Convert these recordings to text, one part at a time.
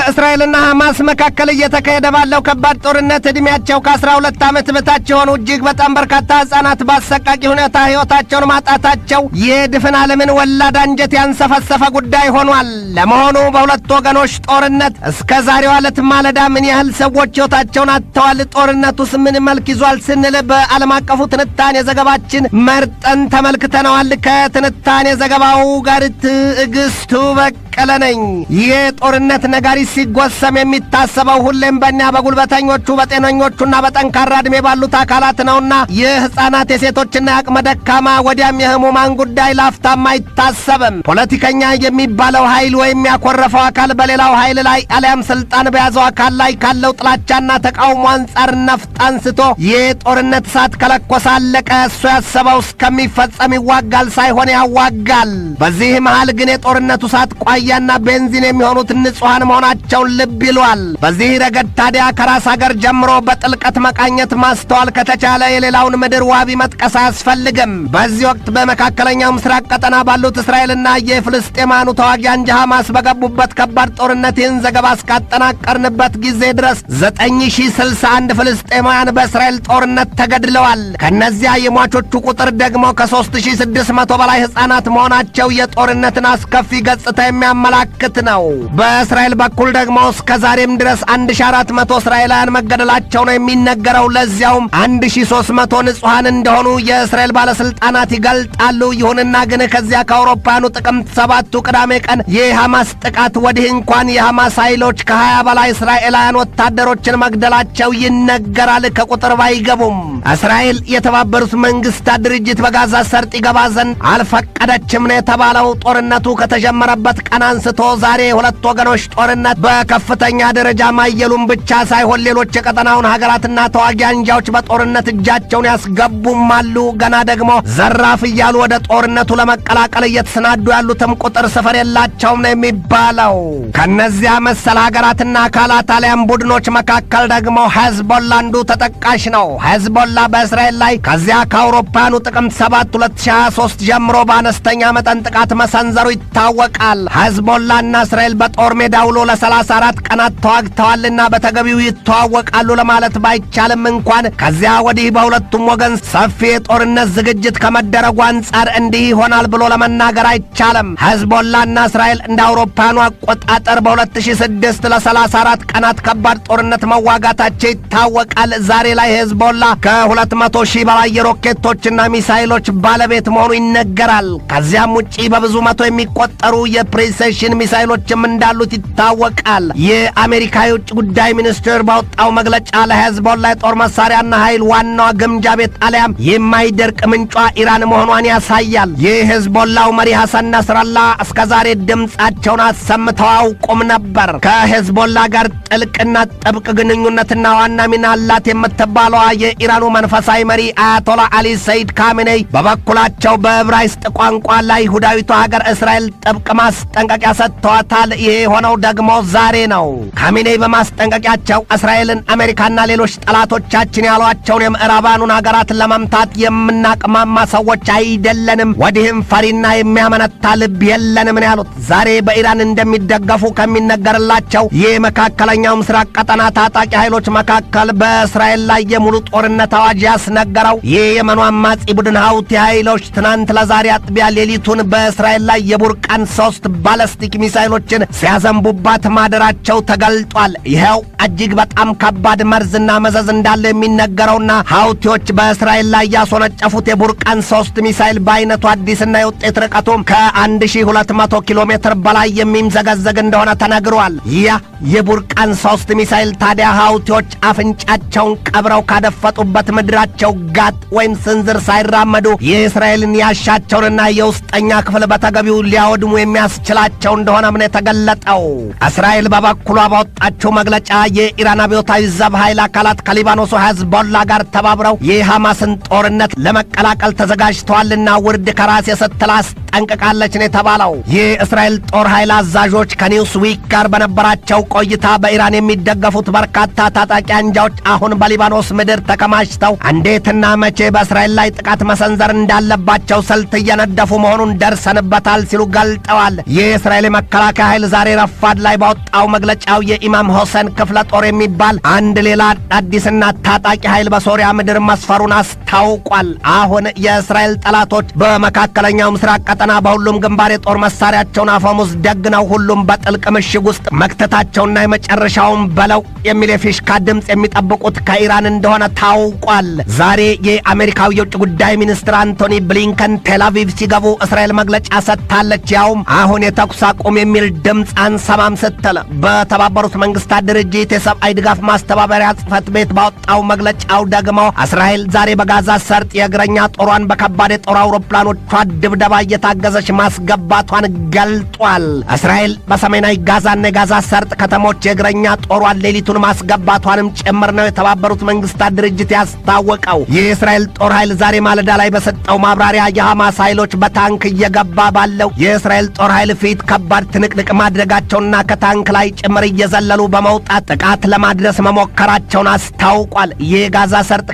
በእስራኤልና ሐማስ መካከል እየተካሄደ ባለው ከባድ ጦርነት እድሜያቸው ከ12 ዓመት በታች የሆኑ እጅግ በጣም በርካታ ሕፃናት በአሰቃቂ ሁኔታ ሕይወታቸውን ማጣታቸው የድፍን ዓለምን ወላድ አንጀት ያንሰፈሰፈ ጉዳይ ሆኗል። ለመሆኑ በሁለት ወገኖች ጦርነት እስከ ዛሬዋ ዕለት ማለዳ ምን ያህል ሰዎች ሕይወታቸውን አጥተዋል? ጦርነቱስ ምን መልክ ይዟል? ስንል በዓለም አቀፉ ትንታኔ ዘገባችን መርጠን ተመልክተነዋል። ከትንታኔ ዘገባው ጋር ትዕግስቱ በቀለ ነኝ። የጦርነት ነጋሪት ሲጎሰም የሚታሰበው ሁሌም በእኛ በጉልበተኞቹ በጤነኞቹና በጠንካራ ዕድሜ ባሉት አካላት ነውና የሕፃናት የሴቶችና የአቅመ ደካማ ወዲያም የህሙማን ጉዳይ ላፍታም አይታሰብም። ፖለቲከኛ የሚባለው ኃይል ወይም ያኮረፈው አካል በሌላው ኃይል ላይ አሊያም ስልጣን በያዘው አካል ላይ ካለው ጥላቻና ተቃውሞ አንጻር ነፍጥ አንስቶ የጦርነት እሳት ከለኮሰ አለቀ። እሱ ያሰበው እስከሚፈጸም ይዋጋል ሳይሆን ያዋጋል። በዚህ መሃል ግን የጦርነቱ እሳት ቋያና ቤንዚን የሚሆኑት ንጹሐን መሆናቸውን ልብ ይሏል። በዚህ ረገድ ታዲያ ከራስ አገር ጀምሮ በጥልቀት መቃኘት ማስተዋል ከተቻለ የሌላውን ምድር ዋቢ መጥቀስ አያስፈልግም። በዚህ ወቅት በመካከለኛው ምስራቅ ቀጠና ባሉት እስራኤልና የፍልስጤማኑ ተዋጊ አንጃ ሐማስ በገቡበት ከባድ ጦርነት ይህን ዘገባ እስካጠናቀርንበት ጊዜ ድረስ 9061 ፍልስጤማውያን በእስራኤል ጦርነት ተገድለዋል። ከነዚያ የሟቾቹ ቁጥር ደግሞ ከ3600 በላይ ሕፃናት መሆናቸው የጦርነትን አስከፊ ገጽታ የሚያመላክት ነው። በእስራኤል በኩል ደግሞ እስከ ዛሬም ድረስ 1400 እስራኤላውያን መገደላቸው ነው የሚነገረው። ለዚያውም 1300 ንጹሐን እንደሆኑ የእስራኤል ባለስልጣናት ይገልጣሉ። ይሁንና ግን ከዚያ ከአውሮፓውያኑ ጥቅምት 7ቱ ቅዳሜ ቀን የሐማስ ጥቃት ወዲህ እንኳን የሐማስ ኃይሎች ከ20 በላይ እስራኤላውያን ወታደሮችን መግደላቸው ይነገራል። ከቁጥር ባይገቡም እስራኤል የተባበሩት መንግስታት ድርጅት በጋዛ ሰርጥ ይገባ ዘንድ አልፈቀደችም ነው የተባለው። ጦርነቱ ከተጀመረበት ቀን አንስቶ ዛሬ የሁለት ወገኖች ጦርነት በከፍተኛ ደረጃ ማየሉም ብቻ ሳይሆን ሌሎች የቀጠናውን ሀገራትና ተዋጊ አንጃዎች በጦርነት እጃቸውን ያስገቡም አሉ። ገና ደግሞ ዘራፍ እያሉ ወደ ጦርነቱ ለመቀላቀል እየተሰናዱ ያሉትም ቁጥር ስፍር የላቸውም ነው የሚባለው። ከነዚያ መሰል ሀገራትና አካላት አሊያም ቡድኖች መካከል ደግሞ ሄዝቦላ አንዱ ተጠቃሽ ነው። ሄዝቦላ በእስራኤል ላይ ከዚያ ከአውሮፓውያኑ ጥቅምት 7 2023 ጀምሮ በአነስተኛ መጠን ጥቃት መሰንዘሩ ይታወቃል። ሄዝቦላና እስራኤል በጦር ሜዳ ውሎ ለ34 ቀናት ተዋግተዋልና በተገቢው ይተዋወቃሉ ለማለት ባይቻልም እንኳን ከዚያ ወዲህ በሁለቱም ወገን ሰፊ የጦርነት ዝግጅት ከመደረጉ አንጻር እንዲህ ይሆናል ብሎ ለመናገር አይቻልም። ሄዝቦላና እስራኤል እንደ አውሮፓውያኑ አቆጣጠር በ2006 ለ34 ቀናት ከባድ ጦርነት መዋጋታቸው ይታወቃል። ዛሬ ላይ ሄዝቦላ ከ200 ሺህ በላይ የሮኬቶችና ሚሳይሎች ባለቤት መሆኑ ይነገራል። ከዚያም ውጪ በብዙ መቶ የሚቆጠሩ የፕሪሲሽን ሚሳይሎችም እንዳሉት ይታወቃል። የአሜሪካ የውጭ ጉዳይ ሚኒስትር ባወጣው መግለጫ ለሄዝቦላ የጦር መሳሪያና ኃይል ዋናዋ ግምጃ ቤት አሊያም የማይደርቅ ምንጯ ኢራን መሆኗን ያሳያል። የሄዝቦላው መሪ ሐሰን ነስረላህ እስከዛሬ ድምፃቸውን አሰምተው አያውቁም ነበር። ከሄዝቦላ ጋር ጥልቅና ጥብቅ ግንኙነትና ዋና ሚና አላት የምትባለዋ የኢራኑ መንፈሳዊ መሪ አያቶላ አሊ ሰይድ ካሜኔይ በበኩላቸው በዕብራይስጥ ቋንቋ ለይሁዳዊቷ ሀገር እስራኤል ጥብቅ ማስጠንቀቂያ ሰጥተዋታል። ይሄ የሆነው ደግሞ ዛሬ ነው። ካሜኔይ በማስጠንቀቂያቸው እስራኤልን አሜሪካና ሌሎች ጠላቶቻችን ያሏቸውን የምዕራባኑን ሀገራት ለመምታት የምናቅማማ ሰዎች አይደለንም፣ ወዲህም ፈሪና የሚያመነታ ልብ የለንም ነው ያሉት። ዛሬ በኢራን እንደሚደገፉ ከሚነገርላቸው የመካከለኛው ምስራቅ ቀጠና ታጣቂ ኃይሎች መካከል በእስራኤል ላይ የሙሉ ጦርነት አዋጅ ያስነገረው የየመኑ አማጺ ቡድን ሀውቲ ኃይሎች ትናንት ለዛሬ አጥቢያ ሌሊቱን በእስራኤል ላይ የቡርቃን 3 ባለስቲክ ሚሳይሎችን ሲያዘንቡባት ማደራቸው ተገልጧል። ይኸው እጅግ በጣም ከባድ መርዝና መዘዝ እንዳለው የሚነገረውና ሀውቲዎች በእስራኤል ላይ ያስወነጨፉት የቡርቃን 3 ሚሳይል በአይነቱ አዲስና የውጤት ርቀቱም ከ1200 ኪሎ ሜትር በላይ የሚምዘገዘግ እንደሆነ ተነግሯል። ያ የቡርቃን 3 ሚሳይል ታዲያ ሀውቲዎች አፍንጫቸውን ቀብረው ካደፈጡበት ምድራቸው ጋጥ ወይም ስንዝር ሳይራመዱ የእስራኤልን ያሻቸውንና የውስጠኛ ክፍል በተገቢው ሊያወድሙ የሚያስችላቸው እንደሆነ ምን የተገለጠው። እስራኤል በበኩሏ ባወጣችው መግለጫ የኢራን አብዮታዊ ዘብ ኃይል አካላት ከሊባኖሱ ሄዝቦላ ጋር ተባብረው የሐማስን ጦርነት ለመቀላቀል ተዘጋጅተዋልና ውርድ ከራስ ስትል አስጠንቅቃለች ነው የተባለው። የእስራኤል ጦር ኃይል አዛዦች ከኒውስ ዊክ ጋር በነበራቸው ቆይታ በኢራን የሚደገፉት በርካታ ታጣቂ አንጃዎች አሁን በሊባኖስ ምድር ተከማችተው እንዴትና መቼ በእስራኤል ላይ ጥቃት መሰንዘር እንዳለባቸው ስልት እየነደፉ መሆኑን ደርሰንበታል ሲሉ ገልጠዋል። ይህ የእስራኤል መከላከያ ኃይል ዛሬ ረፋድ ላይ ባወጣው መግለጫው የኢማም ሆሴን ክፍለ ጦር የሚባል አንድ ሌላ አዲስና ታጣቂ ኃይል በሶሪያ ምድር መስፈሩን አስታውቋል። አሁን የእስራኤል ጠላቶች በመካከለኛው ምስራቅ ቀጠና በሁሉም ግንባር የጦር መሳሪያቸውን አፈሙዝ ደግነው ሁሉም በጥልቅ ምሽግ ውስጥ መክተታቸውና የመጨረሻውን በለው የሚል የፊሽካ ድምፅ የሚጠብቁት ከኢራን እንደሆነ ታውቋል። ዛሬ የአሜሪካው የውጭ ጉዳይ ሚኒስትር አንቶኒ ብሊንከን ቴልአቪቭ ሲገቡ እስራኤል መግለጫ ሰጥታለች። ያውም አሁን የተኩስ አቁም የሚል ድምፅ አንሰማም ስትል በተባበሩት መንግስታት ድርጅት የሰብአዊ ድጋፍ ማስተባበሪያ ጽሕፈት ቤት ባወጣው መግለጫው ደግሞ እስራኤል ዛሬ በጋዛ ሰርጥ የእግረኛ ጦሯን በከባድ የጦር አውሮፕላኖቿ ድብደባ እየታገዘች ማስገባቷን ገልጧል። እስራኤል በሰሜናዊ ጋዛና የጋዛ ሰርጥ ከተሞች የእግረኛ ጦሯን ሌሊቱን ማስገባቷንም ጭምር ነው የተባበሩት መንግስታት ድርጅት ያስታወቀው። የእስራኤል ጦር ኃይል ዛሬ ማለዳ ላይ በሰጠው ማብራሪያ የሐማስ ኃይሎች በታንክ እየገባ ባለው የእስራኤል ጦር ኃይል ፊት ከባድ ትንቅንቅ ማድረጋቸውና ከታንክ ላይ ጭምር እየዘለሉ በመውጣት ጥቃት ለማድረስ መሞከራቸውን አስታውቋል። የጋዛ ሰርጥ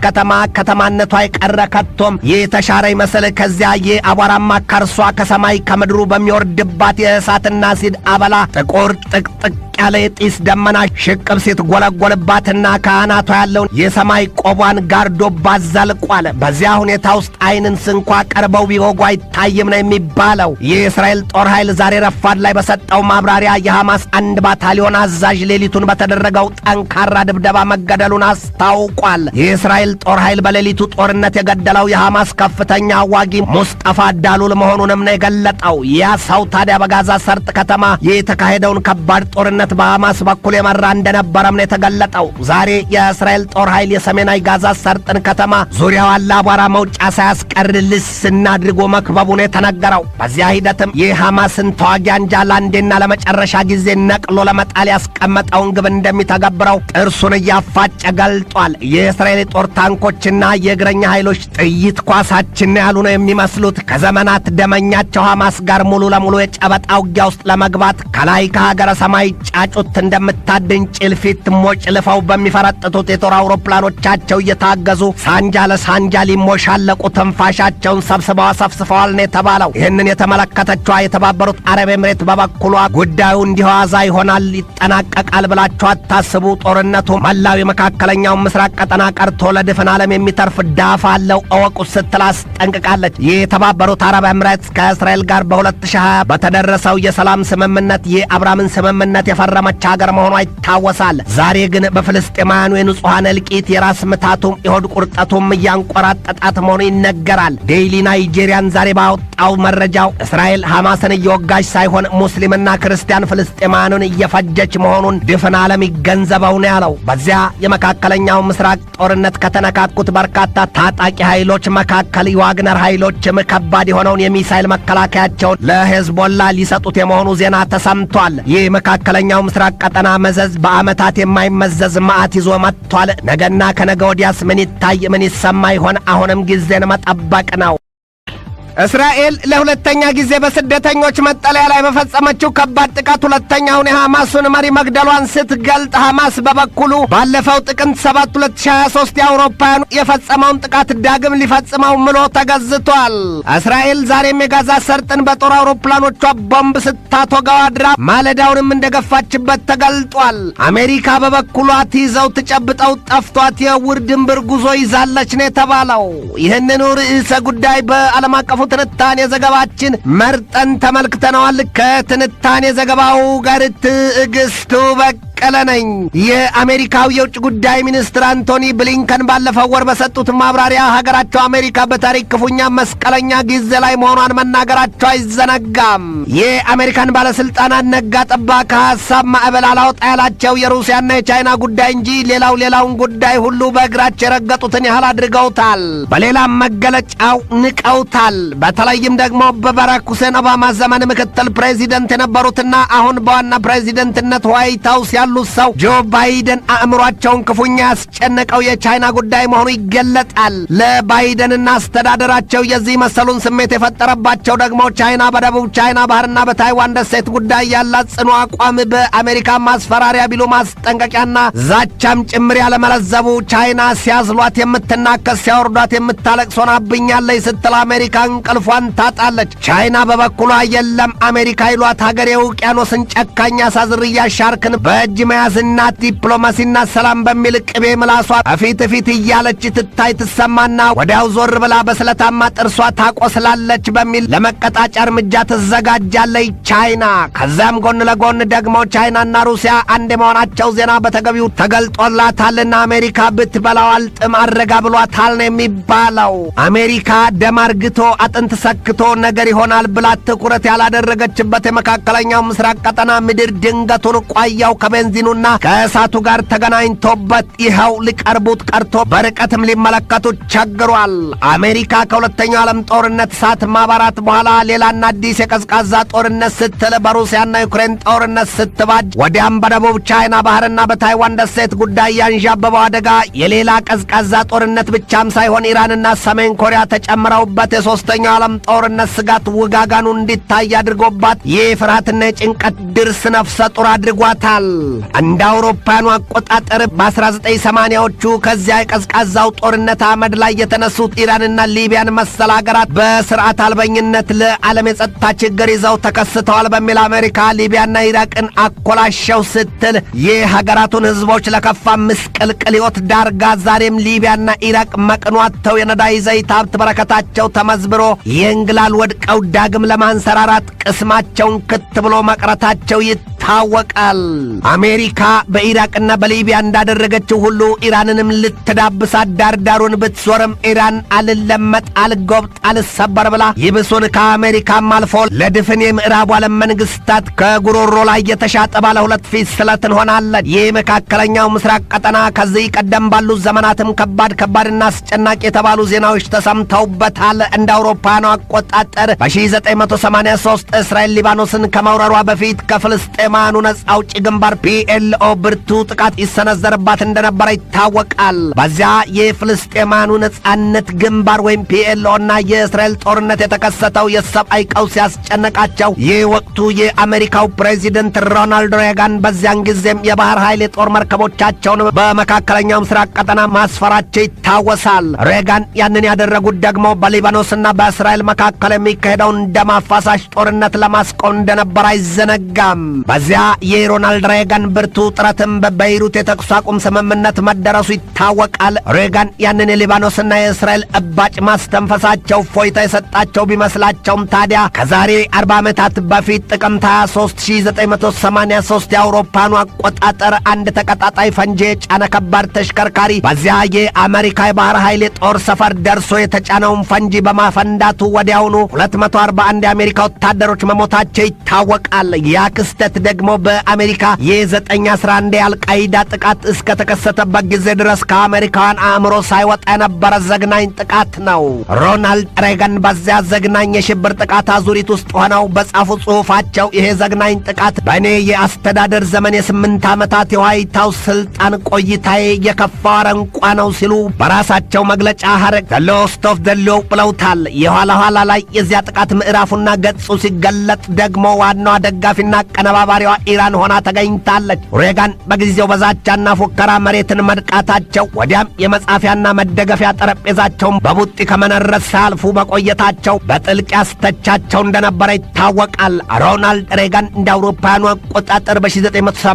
ከተማነቷ የቀረ ከቶም የተሻረ ይመስል ከዚያ የአቧራማ ከርሷ ከሰማይ ከምድሩ በሚወርድባት የእሳትና ሲድ አበላ ጥቁር ጥቅጥቅ ያለ የጢስ ደመና ሽቅብ ሲትጎለጎልባትና ከአናቷ ያለውን የሰማይ ቆቧን ጋርዶባት ዘልቋል። በዚያ ሁኔታ ውስጥ ዓይንን ስንኳ ቀርበው ቢወጉ አይታይም ነው የሚባለው። የእስራኤል ጦር ኃይል ዛሬ ረፋድ ላይ በሰጠው ማብራሪያ የሐማስ አንድ ባታሊዮን አዛዥ ሌሊቱን በተደረገው ጠንካራ ድብደባ መገደሉን አስታውቋል። የእስራኤል ጦር ኃይል በሌሊቱ ጦርነት የገደለው የሐማስ ከፍተኛ አዋጊ ሙስጠፋ ዳሉል መሆኑንም ነው የገለጠው። ያ ሰው ታዲያ በጋዛ ሰርጥ ከተማ የተካሄደውን ከባድ ጦርነት በሐማስ በኩል የመራ እንደነበረም ነው የተገለጠው። ዛሬ የእስራኤል ጦር ኃይል የሰሜናዊ ጋዛ ሰርጥን ከተማ ዙሪያዋን ለአቧራ መውጫ ሳያስቀር ልስና አድርጎ መክበቡ ነው የተነገረው። በዚያ ሂደትም የሐማስን ተዋጊ አንጃ ለአንዴና ለመጨረሻ ጊዜ ነቅሎ ለመጣል ያስቀመጠውን ግብ እንደሚተገብረው ጥርሱን እያፋጨ ገልጧል። የእስራኤል ጦር ታንኮችና የእግረኛ ኃይሎች ጥይት ኳሳችን ያሉ ነው የሚመስሉት። ከዘመናት ደመኛቸው ሐማስ ጋር ሙሉ ለሙሉ የጨበጣ ውጊያ ውስጥ ለመግባት ከላይ ከሀገረ ሰማይ ጫጩት እንደምታድን ጭልፊት ሞጭ ልፈው በሚፈረጥጡት የጦር አውሮፕላኖቻቸው እየታገዙ ሳንጃ ለሳንጃ ሊሞሻለቁ ትንፋሻቸውን ሰብስበው አሰፍስፈዋል ነው የተባለው። ይህንን የተመለከተችዋ የተባበሩት አረብ ኤምሬት በበኩሏ ጉዳዩ እንዲህ ዋዛ ይሆናል ይጠናቀቃል ብላችሁ አታስቡ፣ ጦርነቱ መላው የመካከለኛው ምስራቅ ቀጠና ቀርቶ ለድፍን ዓለም የሚተርፍ ዳፋ አለው እወቁት ስትል አስጠንቅቃለች። ይህ የተባበሩት አረብ ኤምሬት ከእስራኤል ጋር በ2020 በተደረሰው የሰላም ስምምነት የአብርሃምን ስምምነት የፈረመች ሀገር መሆኗ ይታወሳል። ዛሬ ግን በፍልስጤማውያኑ የንጹሐን እልቂት የራስ ምታቱም የሆድ ቁርጠቱም እያንቆራጠጣት መሆኑ ይነገራል። ዴይሊ ናይጄሪያን ዛሬ ባወጣው መረጃው እስራኤል ሐማስን እየወጋች ሳይሆን ሙስሊምና ክርስቲያን ፍልስጤማውያኑን እየፈጀች መሆኑን ድፍን ዓለም ይገንዘበው ነው ያለው። በዚያ የመካከለኛው ምስራቅ ጦርነት ከተነካኩት በርካታ ታጣቂ ኃይሎች መካከል የዋግነር ኃይሎችም ከባድ የሆነውን የሚሳይል መከላከያቸውን ለሄዝቦላ ሊሰጡት የመሆኑ ዜና ተሰምቷል። ይህ መካከለኛው ምስራቅ ቀጠና መዘዝ በዓመታት የማይመዘዝ መዓት ይዞ መጥቷል። ነገና ከነገ ወዲያስ ምን ይታይ ምን ይሰማ ይሆን? አሁንም ጊዜን መጠበቅ ነው። እስራኤል ለሁለተኛ ጊዜ በስደተኞች መጠለያ ላይ በፈጸመችው ከባድ ጥቃት ሁለተኛውን የሐማሱን መሪ መግደሏን ስትገልጥ ሐማስ በበኩሉ ባለፈው ጥቅምት 7 2023 የአውሮፓውያኑ የፈጸመውን ጥቃት ዳግም ሊፈጽመው ምሎ ተገዝቷል። እስራኤል ዛሬም የጋዛ ሰርጥን በጦር አውሮፕላኖቿ ቦምብ ስታቶጋው አድራ ማለዳውንም እንደገፋችበት ተገልጧል። አሜሪካ በበኩሏ ትይዘው ትጨብጠው ጠፍቷት የውር ድንብር ጉዞ ይዛለች ነው የተባለው። ይህንኑ ርዕሰ ጉዳይ በዓለም አቀፉ ትንታኔ ዘገባችን መርጠን ተመልክተነዋል። ከትንታኔ ዘገባው ጋር ትዕግስቱ በቀለ ነኝ። የአሜሪካው የውጭ ጉዳይ ሚኒስትር አንቶኒ ብሊንከን ባለፈው ወር በሰጡት ማብራሪያ ሀገራቸው አሜሪካ በታሪክ ክፉኛ መስቀለኛ ጊዜ ላይ መሆኗን መናገራቸው አይዘነጋም። የአሜሪካን ባለስልጣናት ነጋ ጠባ ከሐሳብ ማዕበል አላወጣ ያላቸው የሩሲያና የቻይና ጉዳይ እንጂ ሌላውን ጉዳይ ሁሉ በእግራቸው የረገጡትን ያህል አድርገውታል። በሌላም መገለጫው ንቀውታል። በተለይም ደግሞ በባራክ ሁሴን ኦባማ ዘመን ምክትል ፕሬዚደንት የነበሩትና አሁን በዋና ፕሬዚደንትነት ዋይት ሃውስ ያሉ ያሉት ሰው ጆ ባይደን አእምሯቸውን ክፉኛ ያስጨነቀው የቻይና ጉዳይ መሆኑ ይገለጣል። ለባይደንና አስተዳደራቸው የዚህ መሰሉን ስሜት የፈጠረባቸው ደግሞ ቻይና በደቡብ ቻይና ባህርና በታይዋን ደሴት ጉዳይ ያላት ጽኑ አቋም በአሜሪካ ማስፈራሪያ ቢሉ ማስጠንቀቂያና ዛቻም ጭምር ያለመለዘቡ ቻይና ሲያዝሏት የምትናከስ ሲያወርዷት የምታለቅስ ሆናብኛለች ስትል አሜሪካ እንቅልፏን ታጣለች። ቻይና በበኩሏ የለም አሜሪካ ይሏት ሀገር የውቅያኖስን ጨካኝ አሳዝርያ ሻርክን በእጅ መያዝና ዲፕሎማሲና ሰላም በሚል ቅቤ ምላሷ ፊት እያለች ትታይ ትሰማና ወዲያው ዞር ብላ በስለታማ ጥርሷ ታቆስላለች በሚል ለመቀጣጫ እርምጃ ትዘጋጃለች ቻይና። ከዛም ጎን ለጎን ደግሞ ቻይናና ሩሲያ አንድ የመሆናቸው ዜና በተገቢው ተገልጦላታልና አሜሪካ ብትበላው አልጥም አረጋ ብሏታል ነው የሚባለው። አሜሪካ ደም አርግቶ አጥንት ሰክቶ ነገር ይሆናል ብላ ትኩረት ያላደረገችበት የመካከለኛው ምስራቅ ቀጠና ምድር ድንገቱን ቋያው ከቤንዚኑና ከእሳቱ ጋር ተገናኝቶበት ይኸው ሊቀርቡት ቀርቶ በርቀትም ሊመለከቱት ቸግሯል። አሜሪካ ከሁለተኛው ዓለም ጦርነት እሳት ማባራት በኋላ ሌላና አዲስ የቀዝቃዛ ጦርነት ስትል በሩሲያና ዩክሬን ጦርነት ስትባጅ ወዲያም በደቡብ ቻይና ባህርና በታይዋን ደሴት ጉዳይ ያንዣበበው አደጋ የሌላ ቀዝቃዛ ጦርነት ብቻም ሳይሆን ኢራንና ሰሜን ኮሪያ ተጨምረውበት የሶስተኛው ዓለም ጦርነት ስጋት ውጋጋኑ እንዲታይ አድርጎባት የፍርሃትና የጭንቀት ድርስ ነፍሰ ጡር አድርጓታል። እንደ አውሮፓውያኑ አቆጣጠር በ1980ዎቹ ከዚያ የቀዝቃዛው ጦርነት አመድ ላይ የተነሱት ኢራንና ሊቢያን መሰል ሀገራት በስርዓት አልበኝነት ለዓለም የጸጥታ ችግር ይዘው ተከስተዋል በሚል አሜሪካ ሊቢያና ኢራቅን አኮላሸው ስትል የሀገራቱን ህዝቦች ለከፋ ምስቅልቅል ሕይወት ዳርጋ ዛሬም ሊቢያና ኢራቅ መቅኗተው የነዳጅ ዘይት ሀብት በረከታቸው ተመዝብሮ የእንግላል ወድቀው ዳግም ለማንሰራራት ቅስማቸውን ክት ብሎ መቅረታቸው ይታወቃል። አሜሪካ በኢራቅና በሊቢያ እንዳደረገችው ሁሉ ኢራንንም ልትዳብሳት ዳርዳሩን ብትዞርም ኢራን አልለመጥ አልጎብጥ አልሰበር ብላ ይብሱን ከአሜሪካም አልፎ ለድፍን የምዕራቡ ዓለም መንግስታት ከጉሮሮ ላይ የተሻጠ ባለ ሁለት ፊት ስለት ሆናለች። ይህ መካከለኛው ምስራቅ ቀጠና ከዚህ ቀደም ባሉት ዘመናትም ከባድና አስጨናቂ የተባሉ ዜናዎች ተሰምተውበታል። እንደ አውሮፓውያኑ አቆጣጠር በ1983 እስራኤል ሊባኖስን ከመውረሯ በፊት ከፍልስጤማኑ ነጻ አውጪ ግንባር ፒኤልኦ ብርቱ ጥቃት ይሰነዘርባት እንደነበረ ይታወቃል። በዚያ የፍልስጤማኑ ነጻነት ግንባር ወይም ፒኤልኦና የእስራኤል ጦርነት የተከሰተው የሰብአዊ ቀውስ ያስጨነቃቸው የወቅቱ የአሜሪካው ፕሬዚደንት ሮናልድ ሬጋን በዚያን ጊዜም የባህር ኃይል የጦር መርከቦቻቸውን በመካከለኛው ምስራቅ ቀጠና ማስፈራቸው ይታወሳል። ሬጋን ያንን ያደረጉት ደግሞ በሊባኖስና በእስራኤል መካከል የሚካሄደውን ደም አፋሳሽ ጦርነት ለማስቆም እንደነበር አይዘነጋም። በዚያ የሮናልድ ሬጋን ብርቱ ጥረትም በቤይሩት የተኩስ አቁም ስምምነት መደረሱ ይታወቃል። ሬጋን ያንን የሊባኖስና የእስራኤል እባጭ ማስተንፈሳቸው ፎይታ የሰጣቸው ቢመስላቸውም ታዲያ ከዛሬ 40 ዓመታት በፊት ጥቅምት 23 1983 የአውሮፓኑ አቆጣጠር አንድ ተቀጣጣይ ፈንጂ የጫነ ከባድ ተሽከርካሪ በዚያ የአሜሪካ የባህር ኃይል የጦር ሰፈር ደርሶ የተጫነውን ፈንጂ በማፈንዳቱ ወዲያውኑ 241 የአሜሪካ ወታደሮች መሞታቸው ይታወቃል። ያ ክስተት ደግሞ በአሜሪካ የ911 የአልቃይዳ ጥቃት እስከተከሰተበት ጊዜ ድረስ ከአሜሪካውያን አእምሮ ሳይወጣ የነበረ ዘግናኝ ጥቃት ነው። ሮናልድ ሬጋን በዚያ ዘግናኝ የሽብር ጥቃት አዙሪት ውስጥ ሆነው በጻፉ ጽሑፋቸው ይሄ ዘግናኝ ጥቃት በእኔ የአስተዳደር ዘመን የ8 ዓመታት የዋይት ሃውስ ስልጣን ቆይታዬ የከፋ አረንቋ ነው ሲሉ በራሳቸው መግለጫ ሐረግ ዘ ሎስት ኦፍ ዘ ሎው ብለውታል። የኋላ ኋላ ላይ የዚያ ጥቃት ምዕራፉና ገጹ ሲገለጥ ደግሞ ዋናዋ ደጋፊና አቀነባባሪዋ ኢራን ሆና ተገኝታለች። ሬጋን በጊዜው በዛቻና ፉከራ መሬትን መድቃታቸው ወዲያም የመጻፊያና መደገፊያ ጠረጴዛቸውን በቡጢ ከመነረስ ሳያልፉ በቆየታቸው በጥልቅ ያስተቻቸው እንደነበረ ይታወቃል። ሮናልድ ሬጋን እንደ አውሮፓውያኑ አቆጣጠር በ1985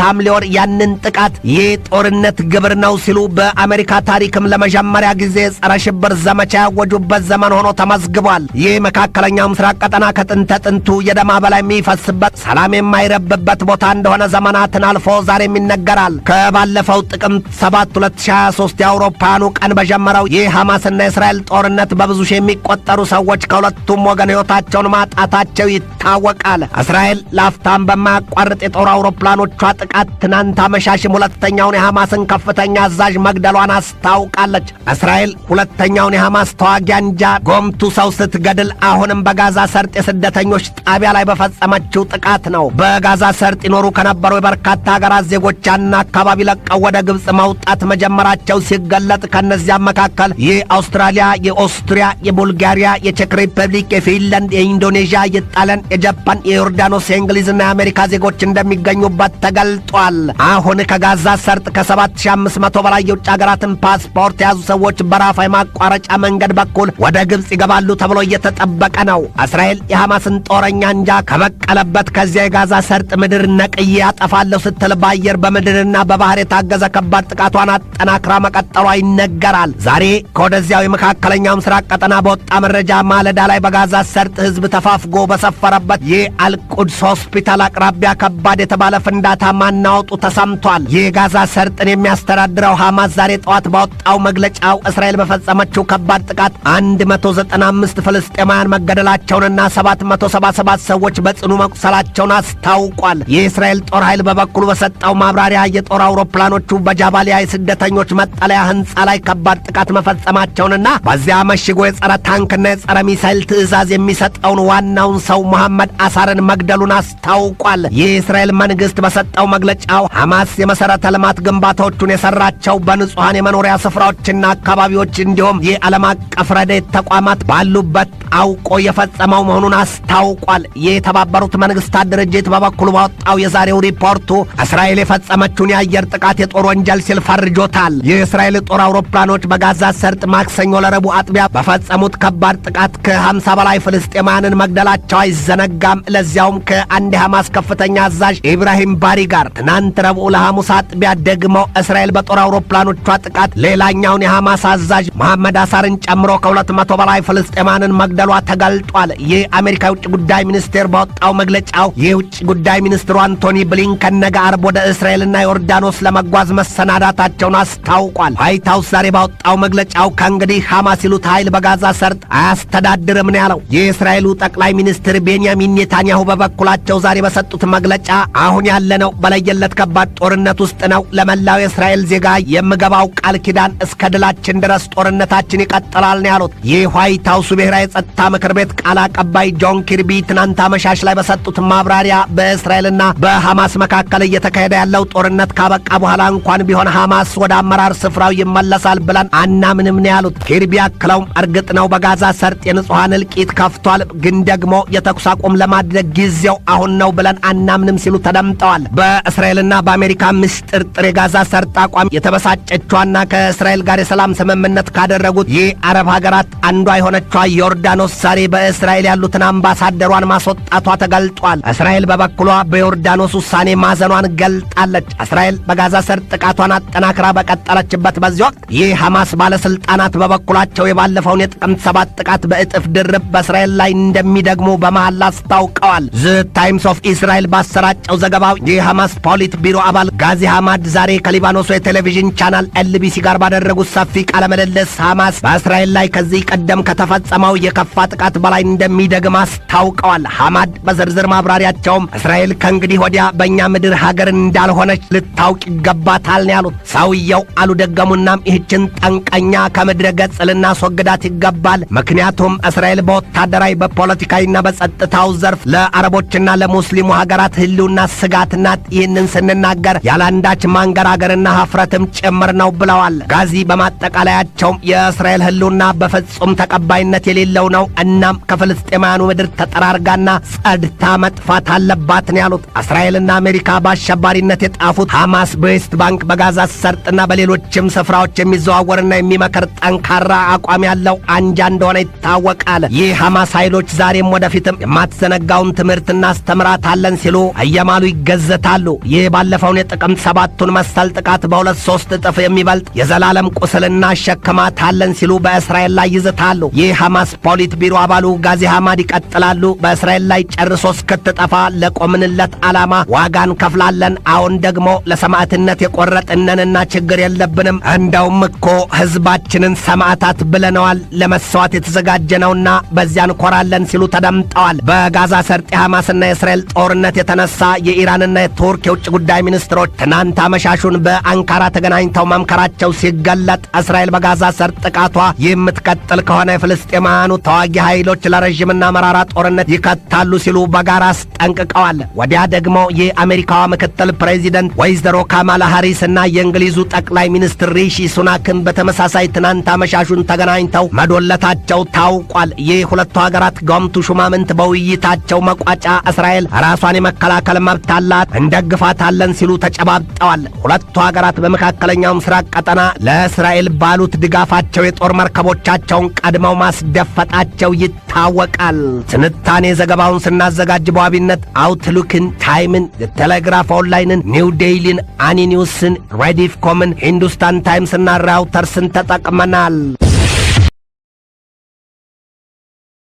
ሐምሌ ወር ያንን ጥቃት የጦርነት ግብር ነው ሲሉ በአሜሪካ ታሪክም ለመጀመሪያ ጊዜ ጸረ ሽብር ዘመቻ ያወጁበት ዘመን ሆኖ ተመዝግቧል። ይህ መካከለኛው ምስራቅ ቀጠና ከጥንተ ጥንቱ የደም አበላ የሚፈስበት ሰላም የማይረብበት ቦታ እንደሆነ ዘመናትን አልፎ ዛሬም ይነገራል። ከባለፈው ጥቅምት 7 2023 የአውሮፓውያኑ ቀን በጀመረው የሐማስና የእስራኤል ጦርነት በብዙ ሺህ የሚቆጠሩ ሰዎች ከሁለቱም ወገን ሕይወታቸውን ማጣታቸው ይታወቃል። እስራኤል ላፍታም በማያቋርጥ የጦር አውሮፕላኖቿ ጥቃት ትናንት አመሻሽም ሁለተኛውን የሐማስን ከፍተኛ አዛዥ መግደሏን አስታውቃለች። እስራኤል ሁለተኛውን የሐማስ ተዋጊ አንጃ ጎምቱ ሰው ስትገድል አሁንም በጋዛ ሰርጥ የስደተኞች ጣቢያ ላይ በፈጸመችው ጥቃት ነው። በጋዛ ሰርጥ ይኖሩ ከነበሩ የበርካታ ሀገራት ዜጎች ያን አካባቢ ለቀው ወደ ግብጽ መውጣት መጀመራቸው ሲገለጥ ከነዚያም መካከል የአውስትራሊያ፣ የኦስትሪያ፣ የቡልጋሪያ፣ የቼክ ሪፐብሊክ፣ የፊንላንድ፣ የኢንዶኔዥያ፣ የጣሊያን፣ የጃፓን፣ የዮርዳኖስ፣ የእንግሊዝና የአሜሪካ ዜጎች እንደሚገኙበት ተገልጧል። አሁን ከጋዛ ሰርጥ ከ7500 በላይ የውጭ ሀገራትን ፓስፖርት የያዙ ሰዎች በራፋ የማቋረጫ መንገድ በኩል ወደ ግብጽ ይገባሉ ተብሎ እየተጠበቀ ነው። እስራኤል የሐማስን ጦረኛ እንጃ ከበቀለበት ከዚያ የጋዛ ሰርጥ ምድር ነቅዬ ያጠፋለሁ ስትል በአየር በምድርና በባህር የታገዘ ከባድ ጥቃቷን አጠናክራ መቀጠሏ ይነገራል። ዛሬ ከወደዚያው የመካከለኛው ምስራቅ ቀጠና በወጣ መረጃ ማለዳ ላይ በጋዛ ሰርጥ ሕዝብ ተፋፍጎ በሰፈረበት የአልቁድስ ሆስፒታል አቅራቢያ ከባድ የተባለ ፍንዳታ ማናወጡ ተሰምቷል። የጋዛ ሰርጥን የሚያስተዳድረው ሐማስ ዛሬ ጠዋት ባወጣው መግለጫው እስራኤል በፈጸመችው ከባድ ጥቃት 195 ፍልስጤማውያን መገደላቸውንና 777 ሰዎች በጽኑ መቁሰላቸውን አስታውቋል። የእስራኤል ጦር ኃይል በበኩሉ በሰጠው ማብራሪያ የጦር አውሮፕላኖቹ በጃባሊያ የስደተኞች መጠለያ ሕንፃ ላይ ከባድ ጥቃት መፈጸማቸውንና በዚያ መሽጎ የጸረ ታንክና የጸረ ሚሳይል ትዕዛዝ የሚሰጠውን ዋናውን ሰው መሐመድ አሳርን መግደሉን አስታውቋል። የእስራኤል መንግስት በሰጠው መግለጫው ሐማስ የመሠረተ ልማት ግንባታዎቹን የሠራቸው በንጹሐን የመኖሪያ ስፍራዎችና አካባቢዎች እንዲሁም የዓለም አቀፍ ረድኤት ተቋማት ባሉበት አውቆ የፈጸመው መሆኑን አስታውቋል። የተባበሩት መንግስታት ድርጅት በበኩሉ ባወጣው የዛሬው ሪፖርቱ እስራኤል የፈጸመችውን የአየር ጥቃት የጦር ወንጀል ሲል ፈርጆታል። የእስራኤል ጦር አውሮፕላኖች በጋዛ ሰርጥ ማክሰኞ ለረቡዕ አጥቢያ በፈጸሙት ከባድ ጥቃት ከ50 በላይ ፍልስጤማውያንን መግደላቸው አይዘነጋም። ለዚያውም ከአንድ የሐማስ ከፍተኛ አዛዥ ኢብራሂም ባሪ ጋር ትናንት ረቡዕ ለሐሙስ አጥቢያ ደግሞ እስራኤል በጦር አውሮፕላኖቿ ጥቃት ሌላኛውን የሐማስ አዛዥ መሐመድ አሳርን ጨምሮ ከ200 በላይ ፍልስጤማውያንን መግደሏ ተገልጧል። የአሜሪካ የውጭ ጉዳይ ሚኒስቴር ባወጣው መግለጫው የውጭ ጉዳይ ሚኒስትሩ አንቶኒ ብሊንከን ነገ ዓርብ ወደ እስራኤልና ዮርዳኖስ ለመጓዝ መሰናዳታቸውን አስታውቋል። ዋይት ሃውስ ዛሬ ባወጣው መግለጫው ከእንግዲህ ሐማስ ይሉት ኃይል በጋዛ ሰርጥ አያስተዳድርም ነው ያለው። የእስራኤሉ ጠቅላይ ሚኒስትር ቤንያሚን ኔታንያሁ በበኩላቸው ዛሬ በሰጡት መግለጫ አሁን ያለነው በለየለት ከባድ ጦርነት ውስጥ ነው። ለመላው የእስራኤል ዜጋ የምገባው ቃል ኪዳን እስከ ድላችን ድረስ ጦርነታችን ይቀጥላል ነው ያሉት። የዋይት ሃውሱ ብሔራዊ ጸጥታ ምክር ቤት ቃል አቀባይ ጆን ኪርቢ ትናንት አመሻሽ ላይ በሰጡት ማብራሪያ በእስራኤልና በሐማስ መካከል እየተካሄደ ያለው ጦርነት ካበቃ በኋላ እንኳን ቢሆን ሐማስ ወደ አመራር ስፍራው ይመለሳል ብለን አናምንም ነው ያሉት። ኪርቢ አክለውም እርግጥ ነው በጋዛ ሰርጥ የንጹሐን እልቂት ከፍቷል፣ ግን ደግሞ የተኩስ አቁም ለማድረግ ጊዜው አሁን ነው ብለን አናምንም ሲሉ ተደምጠዋል። በእስራኤልና በአሜሪካ ምስጥርጥር የጋዛ ሰርጥ አቋም የተበሳጨቿና ከእስራኤል ጋር የሰላም ስምምነት ካደረጉት የአረብ ሀገራት አንዷ የሆነችዋ ዮርዳኖስ ዛሬ በእስራኤል ያሉትን አምባሳደሯን ማስወጣቷ ተገልጧል። እስራኤል በበኩሏ በዮርዳኖስ ውሳኔ ማዘኗን ገልጣለች። እስራኤል በጋዛ ሰርጥ ጥቃቷን አጠናክራ በቀጠለችበት በዚህ ወቅት የሐማስ ባለስልጣናት በበኩላቸው የባለፈውን የጥቅምት 7 ጥቃት በእጥፍ ድርብ በእስራኤል ላይ እንደሚደግሙ በመሐላ አስታውቀዋል። ዘ ታይምስ ኦፍ እስራኤል ባሰራጨው ዘገባው የሐማስ ፖሊት ቢሮ አባል ጋዚ ሐማድ ዛሬ ከሊባኖሱ የቴሌቪዥን ቻናል ኤልቢሲ ጋር ባደረጉት ሰፊ ቃለ ምልልስ ሐማስ በእስራኤል ላይ ከዚህ ቀደም ከተፈጸመው የከፋ ጥቃት በላይ እንደሚደግም አስታውቀዋል። ሐማድ በዝርዝር ማብራሪያቸውም እስራኤል ከእንግዲህ ወዲያ በእኛ ምድር ሀገር እንዳልሆነች ልታውቅ ይገባታል ነው ያሉት። ሰውየው አሉ ደገሙናም ይህችን ጠንቀኛ ከምድረ ገጽ ልናስወግዳት ይገባል። ምክንያቱም እስራኤል በወታደራዊ በፖለቲካዊና በጸጥታው ዘርፍ ለአረቦችና ለሙስሊሙ ሀገራት ህልውና ስጋት ናት። ይህንን ስንናገር ያላንዳች ማንገራገርና ሀፍረትም ጭምር ነው ብለዋል። ጋዚ በማጠቃለያቸውም የእስራኤል ህልውና በፍጹም ተቀባይነት የሌለው ነው። እናም ከፍልስጤማውያኑ ምድር ተጠራርጋና ጸድታ መጥፋት አለባት ነው ያሉት። እስራኤልና አሜሪካ በአሸባሪነት የጣፉት ሐማስ በዌስት ባንክ በጋዛ ሰርጥና በሌሎችም ስፍራዎች የሚዘዋወርና የሚመክር ጠንካራ አቋም ያለው አንጃ እንደሆነ ይታወቃል። ይህ ሐማስ ኃይሎች ዛሬም ወደፊትም የማትዘነጋውን ትምህርት እናስተምራታለን ሲሉ እየማሉ ይገዘታሉ። ይህ ባለፈውን የጥቅምት 7ቱን መሰል ጥቃት በ2-3 እጥፍ የሚበልጥ የዘላለም ቁስል እናሸክማታለን ሲሉ በእስራኤል ላይ ይዝታሉ። ይህ ሐማስ ፖሊት ቢሮ አባሉ ጋዚ ሐማድ ይቀጥላሉ። በእስራኤል ላይ ጨርሶ እስክትጠፋ ለቆምንለት ዓላማ ዋጋ እንከፍላለን። አሁን ደግሞ ለሰማዕትነት የቆረጥነንና ችግር የለብንም። እንደውም እኮ ሕዝባችንን ሰማዕታት ብለነዋል። ለመሥዋዕት የተዘጋጀነውና በዚያ እንኮራለን ሲሉ ተደምጠዋል። በጋዛ ሰርጥ የሐማስና የእስራኤል ጦርነት የተነሳ የኢራንና የቱርክ የውጭ ጉዳይ ሚኒስትሮች ትናንት አመሻሹን በአንካራ ተገናኝተው መምከራቸው ሲገለጥ እስራኤል በጋዛ ሰርጥ ጥቃቷ የምትቀጥል ከሆነ የፍልስጤማውያኑ ተዋጊ ኃይሎች ለረዥምና መራራ ጦርነት ይከታሉ ሲሉ በጋራ አስጠንቅቀዋል። ተደምጠዋል። ወዲያ ደግሞ የአሜሪካዋ ምክትል ፕሬዚደንት ወይዘሮ ካማላ ሃሪስና የእንግሊዙ ጠቅላይ ሚኒስትር ሪሺ ሱናክን በተመሳሳይ ትናንት አመሻሹን ተገናኝተው መዶለታቸው ታውቋል። የሁለቱ ሀገራት ገምቱ ሹማምንት በውይይታቸው መቋጫ እስራኤል ራሷን የመከላከል መብት አላት፣ እንደግፋታለን ሲሉ ተጨባብጠዋል። ሁለቱ ሀገራት በመካከለኛው ምስራቅ ቀጠና ለእስራኤል ባሉት ድጋፋቸው የጦር መርከቦቻቸውን ቀድመው ማስደፈጣቸው ይታወቃል። ትንታኔ ዘገባውን ስናዘጋጅ በዋቢነት አውትሉክን፣ ታይምን፣ ቴሌግራፍ ኦንላይንን፣ ኒው ዴይሊን፣ አኒ ኒውስን፣ ሬዲፍ ኮምን፣ ሂንዱስታን ታይምስና ራውተርስን ተጠቅመናል።